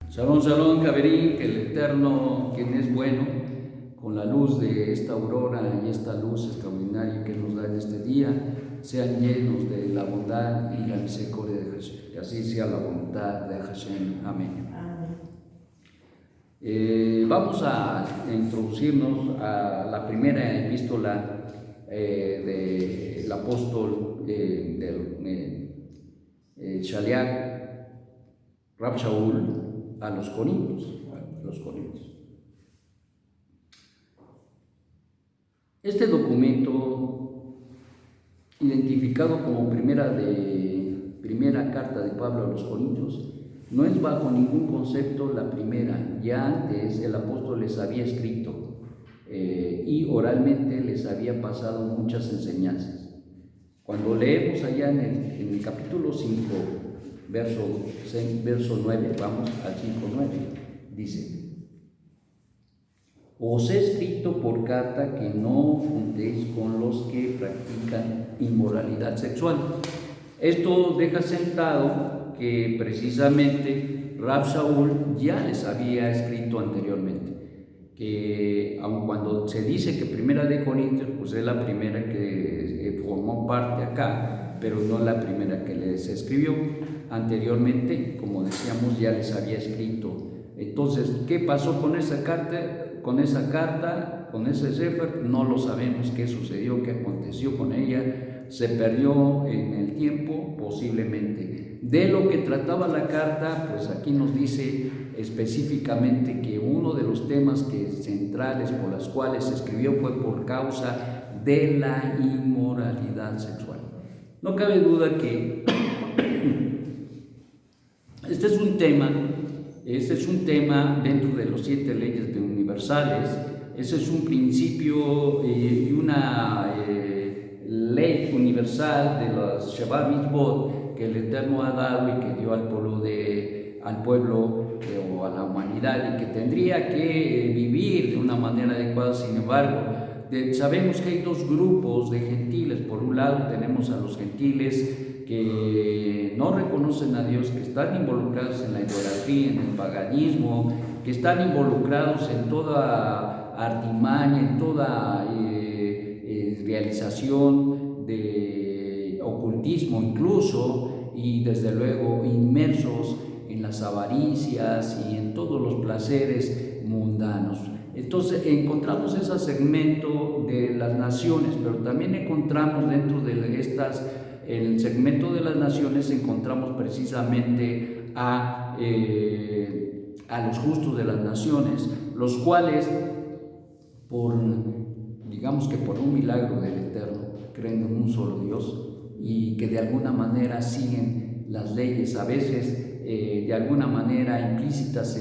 Shalom, shalom, Caberín, que el Eterno, quien es bueno, con la luz de esta aurora y esta luz extraordinaria que nos da en este día, sean llenos de la bondad y la misericordia de Hashem. Y así sea la voluntad de Hashem. Amén. Vamos a introducirnos a la primera epístola del apóstol Shaliach Rab Shaul a los Corintios. Este documento, identificado como primera carta de Pablo a los Corintios, no es bajo ningún concepto la primera. Ya antes el apóstol les había escrito y oralmente les había pasado muchas enseñanzas. Cuando leemos allá en el capítulo 5, verso 9, vamos al 5:9, dice: os he escrito por carta que no juntéis con los que practican inmoralidad sexual. Esto deja sentado que precisamente Rab Shaul ya les había escrito anteriormente, que aun cuando se dice que Primera de Corintios pues es la primera que formó parte acá, pero no la primera que les escribió. Anteriormente, como decíamos, ya les había escrito. Entonces, ¿qué pasó con esa carta? Con ese sefer, no lo sabemos qué sucedió, qué aconteció con ella. Se perdió en el tiempo, posiblemente. De lo que trataba la carta, pues aquí nos dice específicamente que uno de los temas centrales por los cuales se escribió fue por causa de la inmoralidad sexual. No cabe duda que este es un tema dentro de los 7 leyes universales. Ese es un principio y una ley universal de los Shabbat Mitzvot que el Eterno ha dado y que dio al pueblo o a la humanidad, y que tendría que vivir de una manera adecuada. Sin embargo, sabemos que hay dos grupos de gentiles. Por un lado tenemos a los gentiles que no reconocen a Dios, que están involucrados en la idolatría, en el paganismo, que están involucrados en toda artimaña, en toda realización de ocultismo incluso, y desde luego inmersos en las avaricias y en todos los placeres mundanos. Entonces encontramos ese segmento de las naciones, pero también encontramos dentro de el segmento de las naciones encontramos precisamente a los justos de las naciones, los cuales digamos que por un milagro del Eterno creen en un solo Dios y que de alguna manera siguen las leyes, a veces de alguna manera implícitas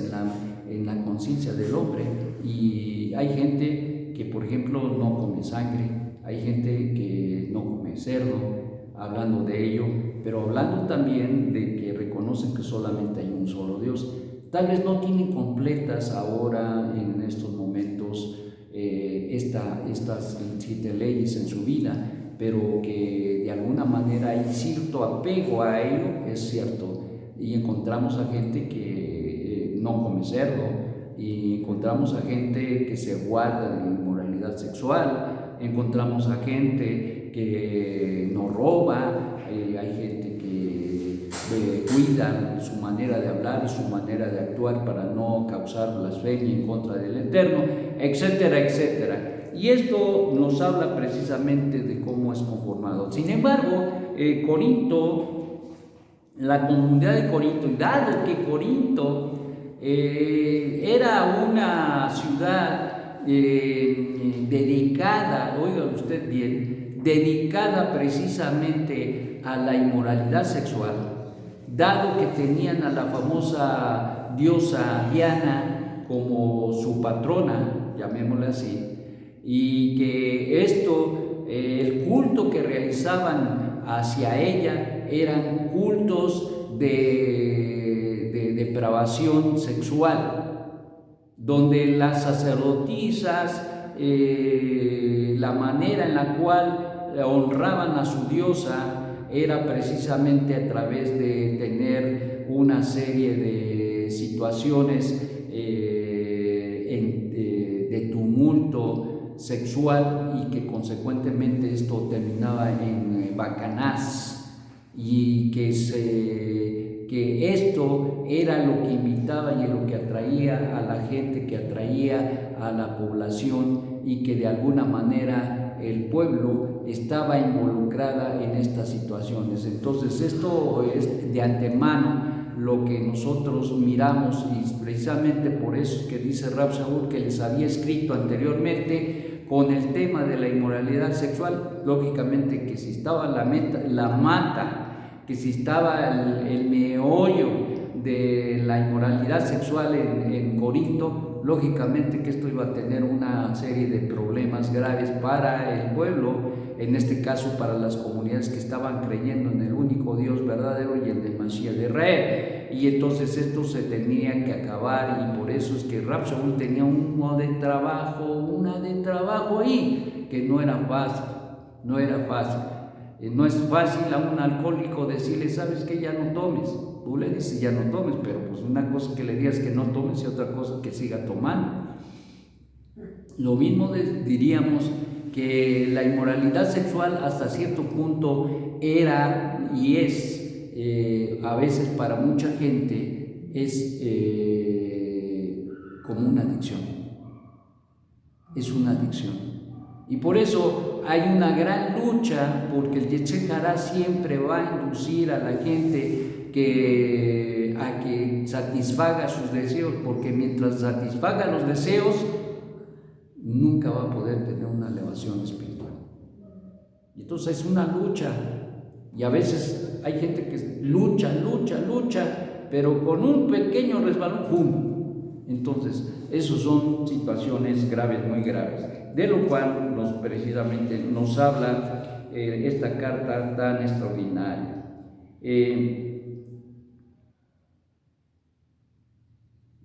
en la conciencia del hombre. Y hay gente que, por ejemplo, no come sangre, hay gente que no come cerdo, hablando de ello, pero hablando también de que reconocen que solamente hay un solo Dios. Tal vez no tienen completas ahora en estos momentos estas 7 leyes en su vida, pero que de alguna manera hay cierto apego a ello, es cierto. Y encontramos a gente que no come cerdo, y encontramos a gente que se guarda de la inmoralidad sexual, encontramos a gente que no roba, hay gente que cuida su manera de hablar y su manera de actuar para no causar blasfemia en contra del Eterno, etcétera, etcétera. Y esto nos habla precisamente de cómo es conformado. Sin embargo, la comunidad de Corinto, y dado que Corinto era una ciudad dedicada, oigan usted bien, dedicada precisamente a la inmoralidad sexual, dado que tenían a la famosa diosa Diana como su patrona, llamémosla así, y que el culto que realizaban hacia ella eran cultos de depravación sexual, donde las sacerdotisas, la manera en la cual honraban a su diosa era precisamente a través de tener una serie situaciones de tumulto sexual y que consecuentemente esto terminaba en bacanás, y que esto era lo que invitaba y lo que atraía a la gente, que atraía a la población, y que de alguna manera el pueblo estaba involucrada en estas situaciones. Entonces esto es de antemano lo que nosotros miramos, y precisamente por eso es que dice Rab Shaul que les había escrito anteriormente con el tema de la inmoralidad sexual. Lógicamente que si estaba la mata, que si estaba el meollo de la inmoralidad sexual en Corinto, lógicamente que esto iba a tener una serie de problemas graves para el pueblo, en este caso para las comunidades que estaban creyendo en el único Dios verdadero y el de Mashiach de Israel. Y entonces esto se tenía que acabar, y por eso es que Rab Shaul tenía una de trabajo ahí, que no era fácil. No es fácil a un alcohólico decirle, sabes que ya no tomes. Tú le dices ya no tomes, pero pues una cosa que le digas que no tomes y otra cosa que siga tomando. Lo mismo diríamos que la inmoralidad sexual hasta cierto punto era y es, a veces para mucha gente, es como una adicción. Es una adicción. Y por eso hay una gran lucha, porque el Yetzer Hará siempre va a inducir a la gente a que satisfaga sus deseos, porque mientras satisfaga los deseos, nunca va a poder tener una elevación espiritual. Y entonces es una lucha, y a veces hay gente que lucha, pero con un pequeño resbalón, ¡pum! Entonces, esas son situaciones graves, muy graves, de lo cual precisamente nos habla esta carta tan extraordinaria.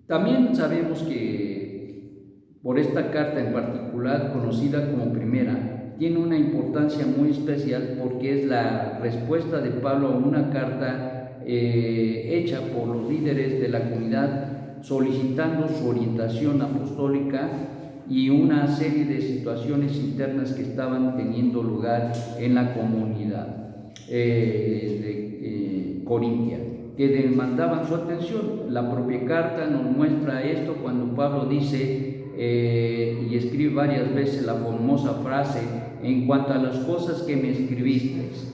También sabemos que por esta carta en particular, conocida como primera, tiene una importancia muy especial, porque es la respuesta de Pablo a una carta hecha por los líderes de la comunidad, solicitando su orientación apostólica y una serie de situaciones internas que estaban teniendo lugar en la comunidad corintia, que demandaban su atención. La propia carta nos muestra esto cuando Pablo dice y escribe varias veces la famosa frase: en cuanto a las cosas que me escribisteis.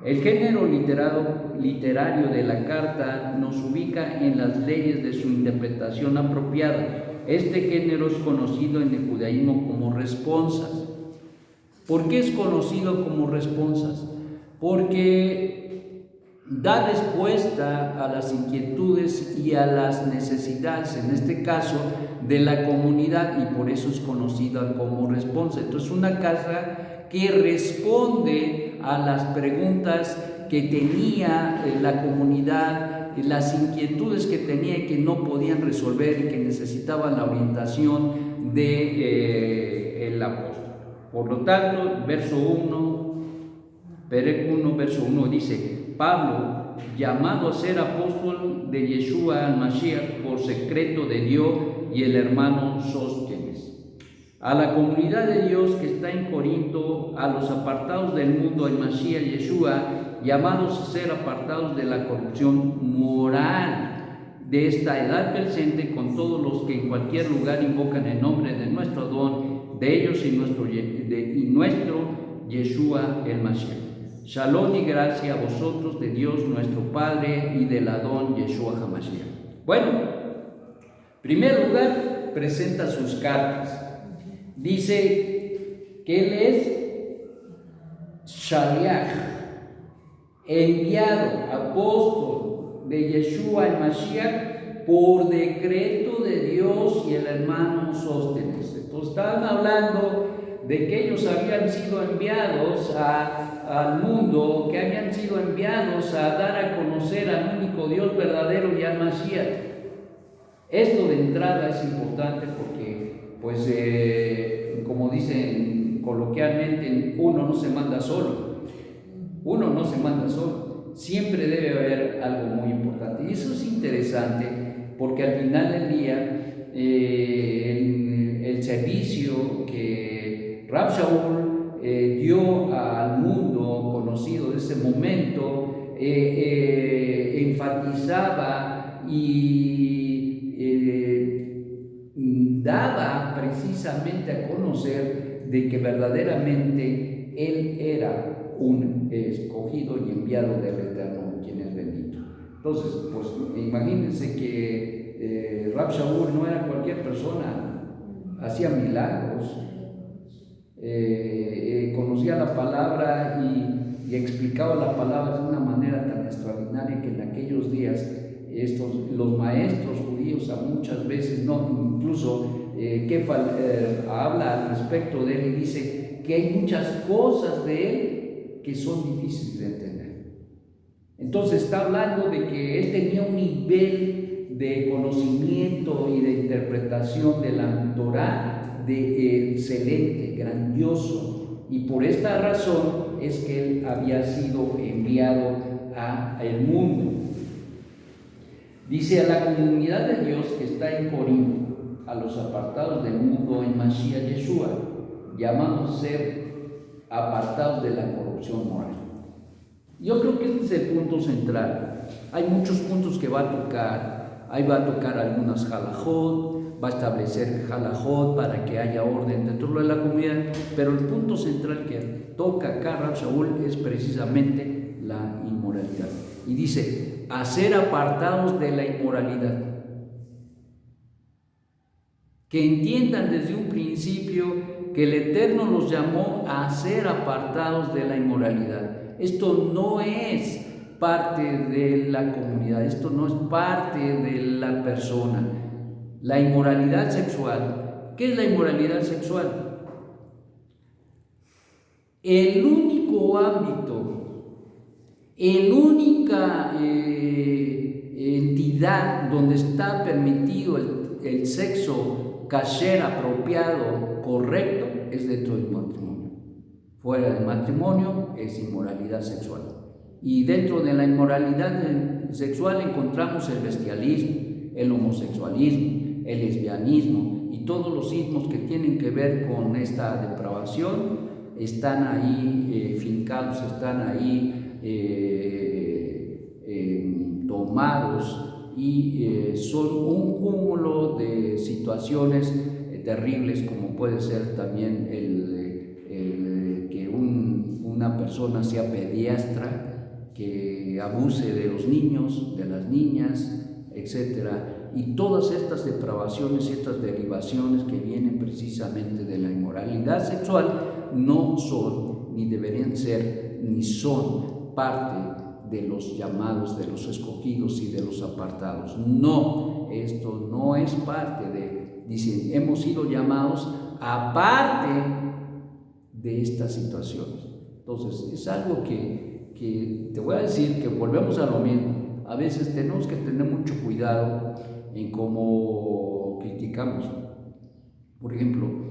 El género literario de la carta nos ubica en las leyes de su interpretación apropiada. Este género es conocido en el judaísmo como responsas. ¿Por qué es conocido como responsas? Porque da respuesta a las inquietudes y a las necesidades, en este caso, de la comunidad, y por eso es conocida como responsa. Entonces, una carta que responde a las preguntas que tenía la comunidad, las inquietudes que tenía y que no podían resolver, y que necesitaban la orientación del apóstol. Por lo tanto, verso 1, verso 1 dice: Pablo, llamado a ser apóstol de Yeshua al Mashiach por secreto de Dios y el hermano Sóstenes, a la comunidad de Dios que está en Corinto, a los apartados del mundo en Mashiach Yeshua, llamados a ser apartados de la corrupción moral de esta edad presente, con todos los que en cualquier lugar invocan el nombre de nuestro Adón, de ellos y nuestro Yeshua el Mashiach. Shalom y gracia a vosotros de Dios nuestro Padre y del Adón Yeshua HaMashiach. Bueno, en primer lugar, presenta sus cartas. Dice que él es Shaliach, enviado, apóstol de Yeshua el Mashiach por decreto de Dios y el hermano Sóstenes. Entonces estaban hablando de que ellos habían sido enviados al mundo, que habían sido enviados a dar a conocer al único Dios verdadero y al Mashiach. Esto de entrada es importante porque, pues, como dicen coloquialmente, uno no se manda solo. Uno no se manda solo. Siempre debe haber algo muy importante. Y eso es interesante, porque al final del día el servicio que Rab Shaul dio al mundo conocido de ese momento enfatizaba y daba precisamente a conocer de que verdaderamente él era un escogido y enviado del Eterno, quien es bendito. Entonces, pues imagínense que Rab Shaul no era cualquier persona, hacía milagros, conocía la palabra y explicaba la palabra de una manera tan extraordinaria que en aquellos días los maestros judíos muchas veces, no, incluso Kefal habla al respecto de él y dice que hay muchas cosas de él que son difíciles de entender. Entonces está hablando de que él tenía un nivel de conocimiento y de interpretación de la Torá excelente, grandioso, y por esta razón es que él había sido enviado al mundo. Dice: a la comunidad de Dios que está en Corinto, a los apartados del mundo en Mashiach Yeshua, llamados a ser apartados de la corrupción moral. Yo creo que este es el punto central. Hay muchos puntos que va a tocar. Ahí va a tocar algunas halajot, va a establecer halajot para que haya orden dentro de la comunidad, pero el punto central que toca acá Rab Shaul es precisamente la inmoralidad. Y dice: a ser apartados de la inmoralidad. Que entiendan desde un principio que el Eterno los llamó a ser apartados de la inmoralidad. Esto no es parte de la comunidad, esto no es parte de la persona. La inmoralidad sexual, ¿qué es la inmoralidad sexual? El único ámbito, la única entidad donde está permitido el sexo kasher, apropiado, correcto, es dentro del matrimonio. Fuera del matrimonio es inmoralidad sexual. Y dentro de la inmoralidad sexual encontramos el bestialismo, el homosexualismo, el lesbianismo y todos los ismos que tienen que ver con esta depravación están ahí fincados, están ahí tomados y son un cúmulo de situaciones terribles, como puede ser también que una persona sea pediastra, que abuse de los niños, de las niñas, etc. Y todas estas depravaciones y estas derivaciones que vienen precisamente de la inmoralidad sexual no son, ni deberían ser, ni son parte de los llamados, de los escogidos y de los apartados. No, esto no es parte de, dicen, hemos sido llamados aparte de estas situaciones. Entonces, es algo que te voy a decir que volvemos a lo mismo. A veces tenemos que tener mucho cuidado en cómo criticamos. Por ejemplo,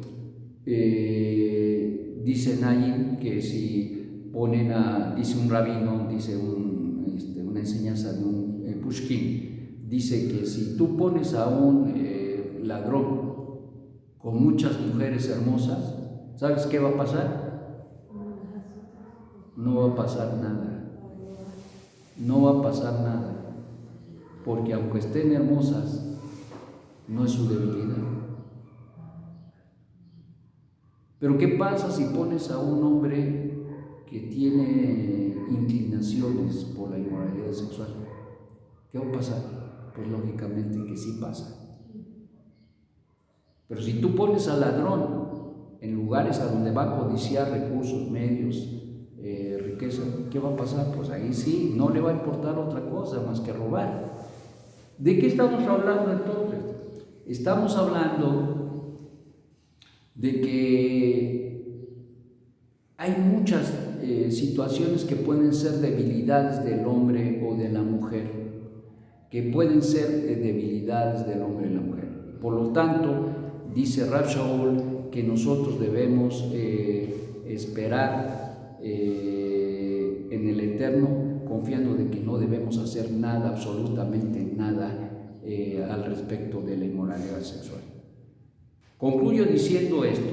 dicen ahí que si ponen dice un rabino, dice una enseñanza de un Pushkin, dice que si tú pones a un ladrón con muchas mujeres hermosas, ¿sabes qué va a pasar? No va a pasar nada. No va a pasar nada. Porque aunque estén hermosas, no es su debilidad. Pero ¿qué pasa si pones a un hombre que tiene inclinaciones por la inmoralidad sexual? ¿Qué va a pasar? Pues lógicamente que sí pasa. Pero si tú pones al ladrón en lugares a donde va a codiciar recursos, medios, riqueza, ¿qué va a pasar? Pues ahí sí, no le va a importar otra cosa más que robar. ¿De qué estamos hablando entonces? Estamos hablando de que hay muchas situaciones que pueden ser debilidades del hombre o de la mujer, que pueden ser debilidades del hombre y la mujer. Por lo tanto, dice Rab Shaul que nosotros debemos esperar en el Eterno, confiando de que no debemos hacer nada, absolutamente nada, al respecto de la inmoralidad sexual. Concluyo diciendo esto.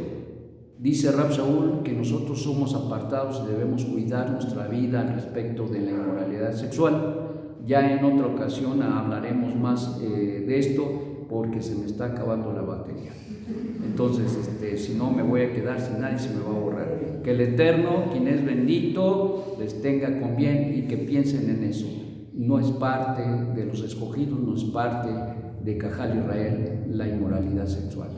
Dice Rab Shaul que nosotros somos apartados y debemos cuidar nuestra vida al respecto de la inmoralidad sexual. Ya en otra ocasión hablaremos más de esto porque se me está acabando la batería. Entonces, si no me voy a quedar sin nadie, se me va a borrar. Que el Eterno, quien es bendito, les tenga con bien y que piensen en eso. No es parte de los escogidos, no es parte de Cajal Israel la inmoralidad sexual.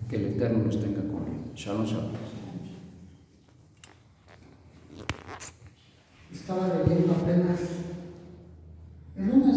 Que el Eterno los tenga con bien. Shalom, shalom. Estaba leyendo apenas en una